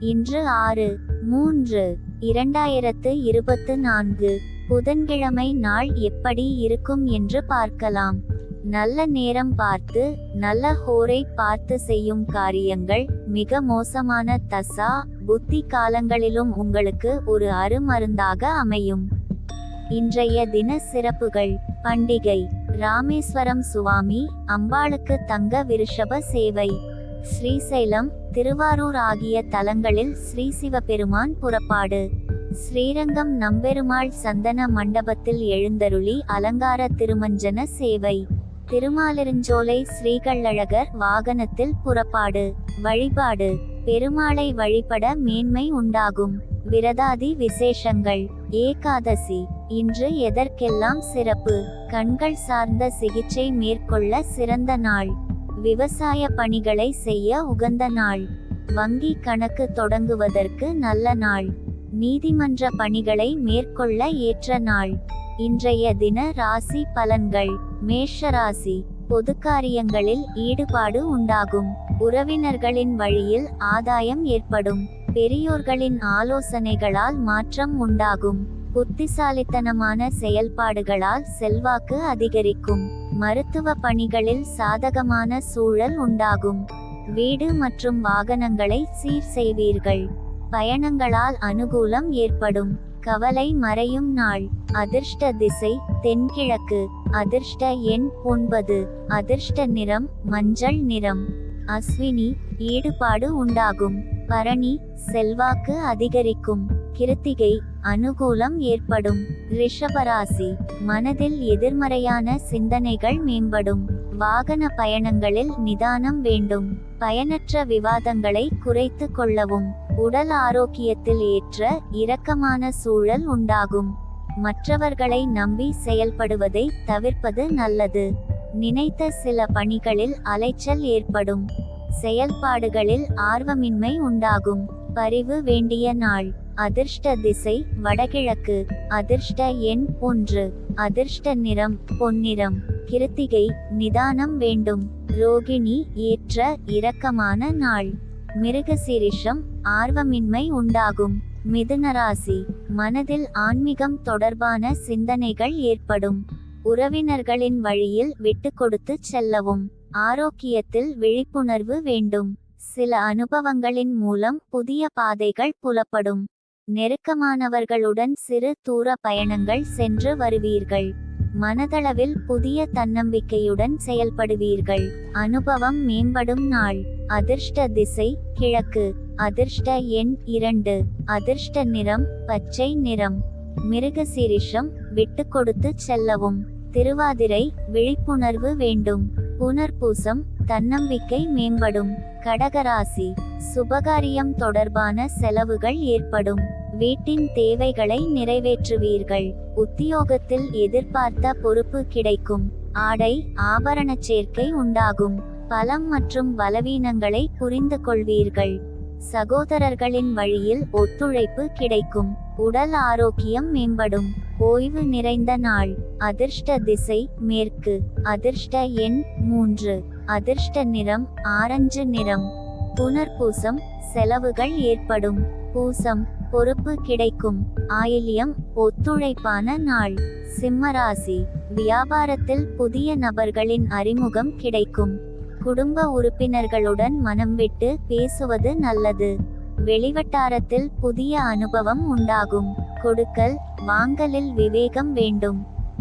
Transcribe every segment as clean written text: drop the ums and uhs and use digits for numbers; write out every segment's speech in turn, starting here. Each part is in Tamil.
இன்று 6/3/2024 புதன்கிழமை நாள் எப்படி இருக்கும் என்று பார்க்கலாம். நல்ல நேரம் பார்த்து நல்ல ஹோரை பார்த்து செய்யும் காரியங்கள் மிக மோசமான தசா புத்தி காலங்களிலும் உங்களுக்கு ஒரு அருமருந்தாக அமையும். இன்றைய தின சிறப்புகள்: பண்டிகை ராமேஸ்வரம் சுவாமி அம்பாளுக்கு தங்க விருஷப சேவை. ஸ்ரீசைலம், திருவாரூர் ஆகிய தலங்களில் ஸ்ரீ சிவபெருமான் புறப்பாடு. ஸ்ரீரங்கம் நம்பெருமாள் சந்தன மண்டபத்தில் எழுந்தருளி அலங்கார திருமஞ்சன சேவை. திருமாலிருஞ்சோலை ஸ்ரீகள்ளழகர் வாகனத்தில் புறப்பாடு. வழிபாடு: பெருமாளை வழிபட மேன்மை உண்டாகும். விரதாதி விசேஷங்கள்: ஏகாதசி இன்று எதற்கெல்லாம் சிறப்பு? கண்கள் சார்ந்த சிகிச்சை மேற்கொள்ள சிறந்த நாள். விவசாய பணிகளை செய்ய உகந்த நாள். வங்கி கணக்கு தொடங்குவதற்கு நல்ல நாள். நீதிமன்ற பணிகளை மேற்கொள்ள ஏற்ற நாள். இன்றைய தின ராசி பலன்கள்: மேஷ ராசி, பொதுக்காரியங்களில் ஈடுபாடு உண்டாகும். உறவினர்களின் வழியில் ஆதாயம் ஏற்படும். பெரியோர்களின் ஆலோசனைகளால் மாற்றம் உண்டாகும். புத்திசாலித்தனமான செயல்பாடுகளால் செல்வாக்கு அதிகரிக்கும். மருத்துவ பணிகளில் சாதகமான சூழல் உண்டாகும். வீடு மற்றும் வாகனங்களை சீர் செய்வீர்கள். பயணங்களால் அனுகூலம் ஏற்படும். கவலை மறையும் நாள். அதிர்ஷ்ட திசை தென்கிழக்கு. அதிர்ஷ்ட எண் 9. அதிர்ஷ்ட நிறம் மஞ்சள் நிறம். அஸ்வினி, ஈடுபாடு உண்டாகும். பரணி, செல்வாக்கு அதிகரிக்கும். கிருத்திகை, அனுகூலம் ஏற்படும். ரிஷபராசி, மனதில் எதிர்மறையான சிந்தனைகள் மேம்படும். வாகன பயணங்களில் நிதானம் வேண்டும். பயனற்ற விவாதங்களை குறைத்து கொள்ளவும். உடல் ஆரோக்கியத்தில் ஏற்ற இரக்கமான சூழல் உண்டாகும். மற்றவர்களை நம்பி செயல்படுவதை தவிர்ப்பது நல்லது. நினைத்த சில பணிகளில் அலைச்சல் ஏற்படும். செயல்பாடுகளில் ஆர்வமின்மை உண்டாகும். பரிவு வேண்டிய நாள். அதிர்ஷ்ட திசை வடகிழக்கு. அதிர்ஷ்ட எண் 1. அதிர்ஷ்ட நிறம் பொன்னிறம். கிருத்திகை, நிதானம் வேண்டும். ரோகிணி, ஏற்ற இரக்கமான நாள். மிருகசீரிஷம், ஆர்வமின்மை உண்டாகும். மிதுனராசி, மனதில் ஆன்மீகம் தொடர்பான சிந்தனைகள் ஏற்படும். உறவினர்களின் வழியில் விட்டு கொடுத்து செல்லவும். ஆரோக்கியத்தில் விழிப்புணர்வு வேண்டும். சில அனுபவங்களின் மூலம் புதிய பாதைகள் புலப்படும். நெருக்கமானவர்களுடன் சிறு தூர பயணங்கள் சென்று வருவீர்கள். மனதளவில் புதிய தன்னம்பிக்கையுடன் செயல்படுவீர்கள். அனுபவம் மேம்படும் நாள். அதிர்ஷ்ட திசை கிழக்கு. அதிர்ஷ்ட எண் 2. அதிர்ஷ்ட நிறம் பச்சை நிறம். மிருகசீரிஷம், விட்டு கொடுத்து செல்லவும். திருவாதிரை, விழிப்புணர்வு வேண்டும். புனர்பூசம், தன்னம்பிக்கை மேம்படும். கடகராசி, சுபகாரியம் தொடர்பான செலவுகள் ஏற்படும். வீட்டின் தேவைகளை நிறைவேற்றுவீர்கள். உத்தியோகத்தில் எதிர்பார்த்த பொறுப்பு கிடைக்கும். ஆடை ஆபரண சேர்க்கை உண்டாகும். பலம் மற்றும் பலவீனங்களை புரிந்து கொள்வீர்கள். சகோதரர்களின் வழியில் ஒத்துழைப்பு கிடைக்கும். உடல் ஆரோக்கியம் மேம்படும். ஓய்வு நிறைந்த நாள். அதிர்ஷ்ட திசை மேற்கு. அதிர்ஷ்ட எண் 3. அதிர்ஷ்ட நிறம் ஆரஞ்சு நிறம். புனர்பூசம், செலவுகள் ஏற்படும். பூசம், பொறுப்பு கிடைக்கும். ஆயில்யம், ஒத்துழைப்பான நாள். சிம்மராசி, வியாபாரத்தில் புதிய நபர்களின் அறிமுகம் கிடைக்கும். குடும்ப உறுப்பினர்களுடன் மனம் விட்டு பேசுவது நல்லது. வெளிவட்டாரத்தில் புதிய அனுபவம் உண்டாகும். கொடுக்கல் வாங்கலில் விவேகம் வேண்டும்.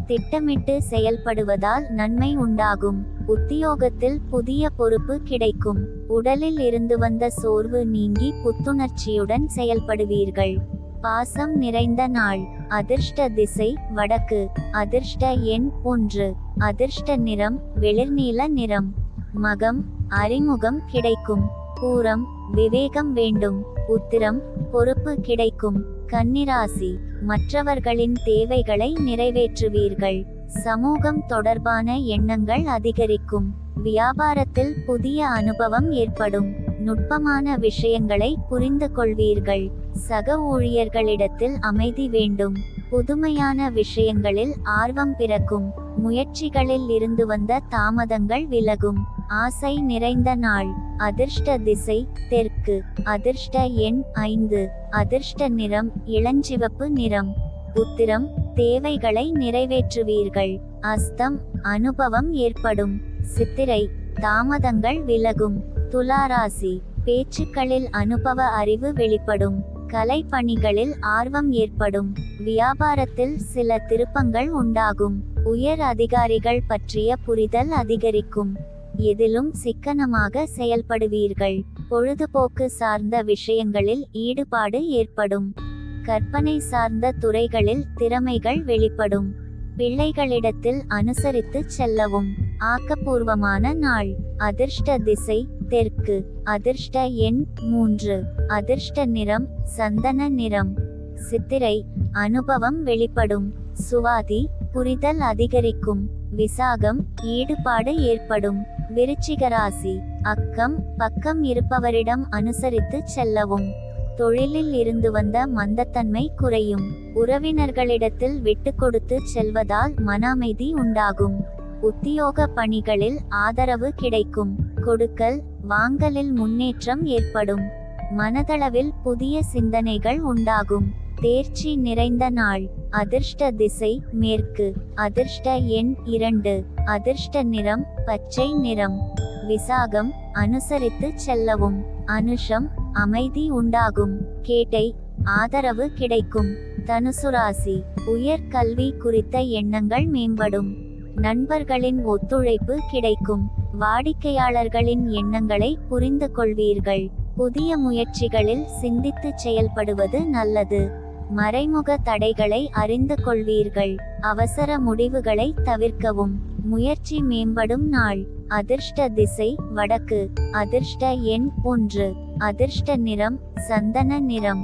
திட்டமிட்டு செயல்படுவதால் நன்மை உண்டாகும். உத்தியோகத்தில் புதிய பொறுப்பு கிடைக்கும். உடலில் இருந்து வந்த சோர்வு நீங்கி புத்துணர்ச்சியுடன் செயல்படுவீர்கள். பாசம் நிறைந்த நாள். அதிர்ஷ்ட திசை வடக்கு. அதிர்ஷ்ட எண் 1. அதிர்ஷ்ட நிறம் வெளிர்நீல நிறம். மகம், அறிமுகம் கிடைக்கும். பூரம், விவேகம் வேண்டும். உத்திரம், பொறுப்பு கிடைக்கும். கன்னிராசி, மற்றவர்களின் தேவைகளை நிறைவேற்றுவீர்கள். சமூகம் தொடர்பான எண்ணங்கள் அதிகரிக்கும். வியாபாரத்தில் புதிய அனுபவம் ஏற்படும். நுட்பமான விஷயங்களை புரிந்து கொள்வீர்கள். சக ஊழியர்களிடத்தில் அமைதி வேண்டும். புதுமையான விஷயங்களில் ஆர்வம் பிறக்கும். முயற்சிகளில் இருந்து வந்த தாமதங்கள் விலகும். ஆசை நிறைந்த நாள். அதிர்ஷ்ட திசை தெற்கு. அதிர்ஷ்ட எண் 5. அதிர்ஷ்ட நிறம் இளஞ்சிவப்பு நிறம். உத்திரம் தேவைகளை நிறைவேற்றுவீர்கள். அஸ்தம் அனுபவம் ஏற்படும். சித்திரை தாமதங்கள் விலகும். துலாராசி பேச்சுக்களில் அனுபவ அறிவு வெளிப்படும். கலை பணிகளில் ஆர்வம் ஏற்படும். வியாபாரத்தில் சில திருப்பங்கள் உண்டாகும். உயர் அதிகாரிகள் பற்றிய புரிதல் அதிகரிக்கும். எதிலும் சிக்கனமாக செயல்படுவீர்கள். பொழுதுபோக்கு சார்ந்த விஷயங்களில் ஈடுபாடு ஏற்படும். கற்பனை சார்ந்த துறைகளில் திறமைகள் வெளிப்படும். பிள்ளைகளிடத்தில் அனுசரித்து செல்லவும். ஆக்கப்பூர்வமான நாள். அதிர்ஷ்ட திசை தெற்கு. அதிர்ஷ்ட எண் 3. அதிர்ஷ்ட நிறம் சந்தன நிறம். சித்திரை அனுபவம் வெளிப்படும். சுவாதி புரிதல் அதிகரிக்கும். விசாகம் ஈடுபாடு ஏற்படும். விருச்சிகராசி அக்கம் பக்கம் இருப்பவரிடம் அனுசரித்து செல்லவும். தொழிலில் இருந்து வந்த மந்தத்தன்மை குறையும். உறவினர்களிடத்தில் விட்டு கொடுத்து செல்வதால் மன அமைதி உண்டாகும். உத்தியோக பணிகளில் ஆதரவு கிடைக்கும். கொடுக்கல் வாங்கலில் முன்னேற்றம் ஏற்படும். மனதளவில் புதிய சிந்தனைகள் உண்டாகும். தேர்ச்சி நிறைந்த நாள். அதிர்ஷ்ட திசை மேற்கு. அதிர்ஷ்ட எண் 2. அதிர்ஷ்ட நிறம் பச்சை நிறம். விசாகம் அனுசரித்து செல்லவும். அனுஷம் அமைதி உண்டாகும். கேட்டை ஆதரவு கிடைக்கும். தனுசுராசி உயர் கல்வி குறித்த எண்ணங்கள் மேம்படும். நண்பர்களின் ஒத்துழைப்பு கிடைக்கும். வாடிக்கையாளர்களின் எண்ணங்களை புரிந்து கொள்வீர்கள். புதிய முயற்சிகளில் சிந்தித்து செயல்படுவது நல்லது. மறைமுக தடைகளை அறிந்து கொள்வீர்கள். அவசர முடிவுகளை தவிர்க்கவும். முயற்சி மேம்படும் நாள். அதிர்ஷ்ட திசை வடக்கு. அதிர்ஷ்ட எண் 1. அதிர்ஷ்ட நிறம் சந்தன நிறம்.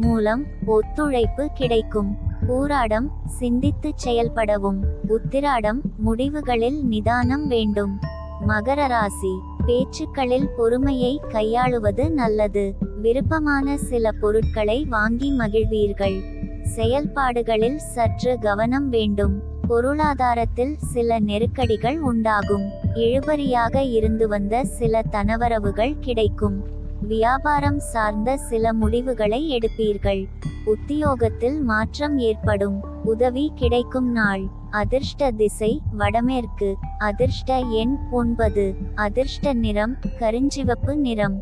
மூலம் ஒத்துழைப்பு கிடைக்கும். பூராடம் சிந்தித்து செயல்படவும். உத்திராடம் முடிவுகளில் நிதானம் வேண்டும். மகர ராசி பேச்சுக்களில் பொறுமையை கையாளுவது நல்லது. விருப்பமான சில பொருட்களை வாங்கி மகிழ்வீர்கள். செயல்பாடுகளில் சற்று கவனம் வேண்டும். பொருளாதாரத்தில் சில நெருக்கடிகள் உண்டாகும். இழுபறியாக இருந்து வந்த சில தனவரவுகள் கிடைக்கும். வியாபாரம் சார்ந்த சில முடிவுகளை எடுப்பீர்கள். உத்தியோகத்தில் மாற்றம் ஏற்படும். உதவி கிடைக்கும் நாள். அதிர்ஷ்ட திசை வடமேற்கு. அதிர்ஷ்ட எண் 9. அதிர்ஷ்ட நிறம் கருஞ்சிவப்பு நிறம்.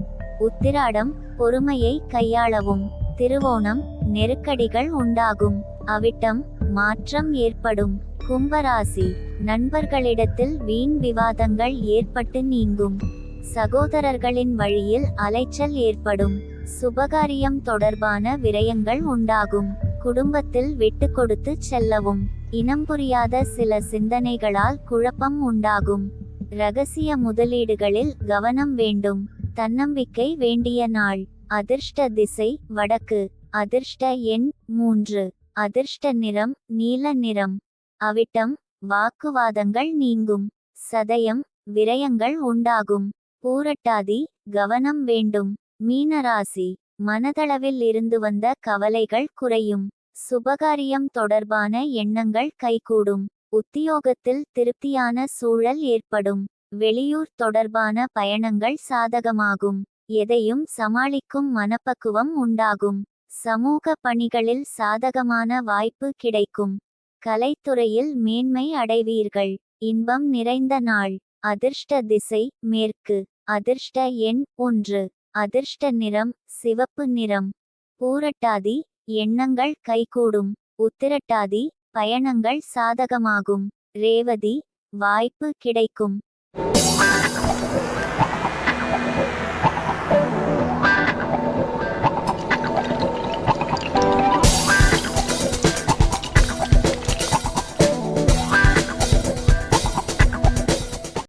உத்திராடம் பொறுமையை கையாளவும். திருவோணம் நெருக்கடிகள் உண்டாகும். அவிட்டம் மாற்றம் ஏற்படும். கும்பராசி நண்பர்களிடத்தில் வீண் விவாதங்கள் ஏற்பட்டு நீங்கும். சகோதரர்களின் வழியில் அலைச்சல் ஏற்படும். சுபகாரியம் தொடர்பான விரயங்கள் உண்டாகும். குடும்பத்தில் விட்டு கொடுத்து செல்லவும். இனம் புரியாத சில சிந்தனைகளால் குழப்பம் உண்டாகும். இரகசிய முதலீடுகளில் கவனம் வேண்டும். தன்னம்பிக்கை வேண்டிய நாள். அதிர்ஷ்ட திசை வடக்கு. அதிர்ஷ்ட எண் 3. அதிர்ஷ்ட நிறம் நீல நிறம். அவிட்டம் வாக்குவாதங்கள் நீங்கும். சதயம் விரயங்கள் உண்டாகும். பூரட்டாதி கவனம் வேண்டும். மீனராசி மனதளவில் இருந்து வந்த கவலைகள் குறையும். சுபகாரியம் தொடர்பான எண்ணங்கள் கைகூடும். உத்தியோகத்தில் திருப்தியான சூழல் ஏற்படும். வெளியூர் தொடர்பான பயணங்கள் சாதகமாகும். எதையும் சமாளிக்கும் மனப்பக்குவம் உண்டாகும். சமூக பணிகளில் சாதகமான வாய்ப்பு கிடைக்கும். கலைத்துறையில் மேன்மை அடைவீர்கள். இன்பம் நிறைந்த நாள். அதிர்ஷ்ட திசை மேற்கு. அதிர்ஷ்ட எண் 1. அதிர்ஷ்ட நிறம் சிவப்பு நிறம். பூரட்டாதி எண்ணங்கள் கைகூடும். உத்திரட்டாதி பயணங்கள் சாதகமாகும். ரேவதி வாய்ப்பு கிடைக்கும்.